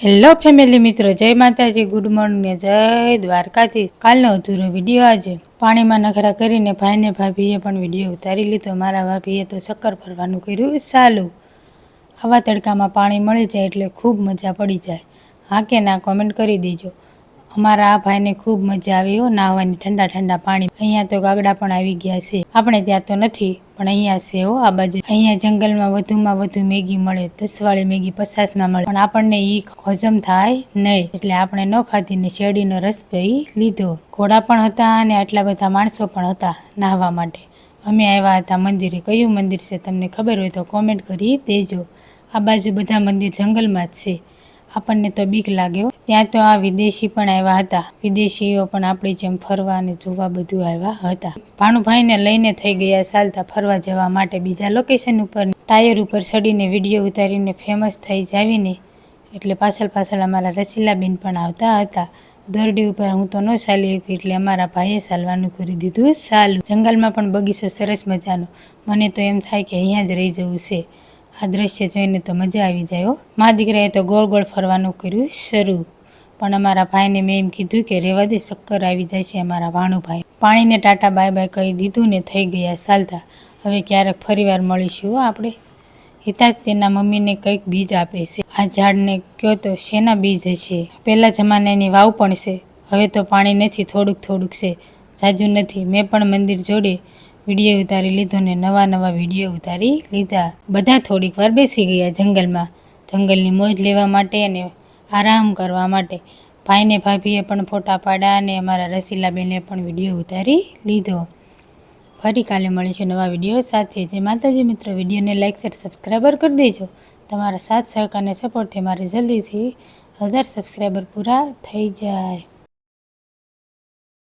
Hello family મિત્રો, જય માતાજી, ગુડ મોર્નિંગ ને જય દ્વારકાથી. કાલનો અધૂરો વિડીયો આજે પાણીમાં નખરા કરીને ભાઈને ભાભીએ પણ વિડીયો ઉતારી લીધો. મારા ભાભીએ તો શક્કર ભરવાનું કર્યું ચાલુ. આવા તડકામાં પાણી મળી જાય એટલે ખૂબ મજા પડી જાય. હા કે ના કોમેન્ટ કરી દેજો. અમારા આ ભાઈને ખૂબ મજા આવી હો નાહવાની, ઠંડા ઠંડા પાણી. અહીંયા તો ગાગડા પણ આવી ગયા છે. આપણે ત્યાં તો નથી પણ અહીંયા છે હો આ બાજુ. અહીંયા જંગલમાં વધુમાં વધુ મેગી મળે, 10 વાળી મેગી 50માં મળે, પણ આપણને ઈ હજમ થાય નહીં એટલે આપણે ન ખાધી ને શેરડીનો રસ પી લીધો. ઘોડા પણ હતા અને આટલા બધા માણસો પણ હતા નાહવા માટે. અમે આવ્યા હતા મંદિરે. કયું મંદિર છે તમને ખબર હોય તો કોમેન્ટ કરી દેજો. આ બાજુ બધા મંદિર જંગલમાં જ છે. આપણને તો બીક લાગ્યો. ત્યાં તો આ વિદેશી પણ આવ્યા હતા. વિદેશીઓ પણ આપણી જેમ ફરવા અને જોવા બધું આવ્યા હતા. ભાણુભાઈને લઈને થઈ ગયા ચાલતા ફરવા જવા માટે બીજા લોકેશન ઉપર. ટાયર ઉપર ચડીને વિડીયો ઉતારીને ફેમસ થઈ જાવીને એટલે પાછળ અમારા રસીલાબેન પણ આવતા હતા. દોરડી ઉપર હું તો ન ચાલી શકી એટલે અમારા ભાઈએ ચાલવાનું કરી દીધું ચાલુ. જંગલમાં પણ બગીચો સરસ મજાનો. મને તો એમ થાય કે અહીંયા જ રહી જવું છે. આ દ્રશ્ય જોઈને તો મજા આવી જાય હો. મા દીકરાએ તો ગોળ ગોળ ફરવાનું કર્યું શરૂ, પણ અમારા ભાઈને મેં એમ કીધું કે રેવા દે, ચક્કર આવી જાય છે અમારા ભાણુભાઈ. પાણીને ટાટા બાય બાય કહી દીધું ને થઈ ગયા ચાલતા. હવે ક્યારેક ફરીવાર મળીશું આપણે. હિતાજ તેના મમ્મીને કંઈક બીજ આપે છે. આ ઝાડને કયો તો શેના બીજ છે. પહેલા જમાનાની વાવ પણ છે. હવે તો પાણી નથી, થોડુંક છે, જાજુ નથી. મેં પણ મંદિર જોડે વિડીયો ઉતારી લીધો ને નવા વિડીયો ઉતારી લીધા. બધા થોડીક વાર બેસી ગયા જંગલમાં, જંગલની મોજ લેવા માટે અને આરામ કરવા માટે. ભાઈને ભાભીએ પણ ફોટા પાડ્યા અને અમારા રસીલાબેને પણ વિડીયો ઉતારી લીધો. ફરી કાલે મળીશું નવા વિડીયો સાથે. જે માતાજી મિત્રો, વિડીયોને લાઈક શેર સબસ્ક્રાઈબર કરી દેજો. તમારા સાથ સહકાર અને સપોર્ટથી મારે જલ્દીથી 1000 સબસ્ક્રાઈબર પૂરા થઈ જાય.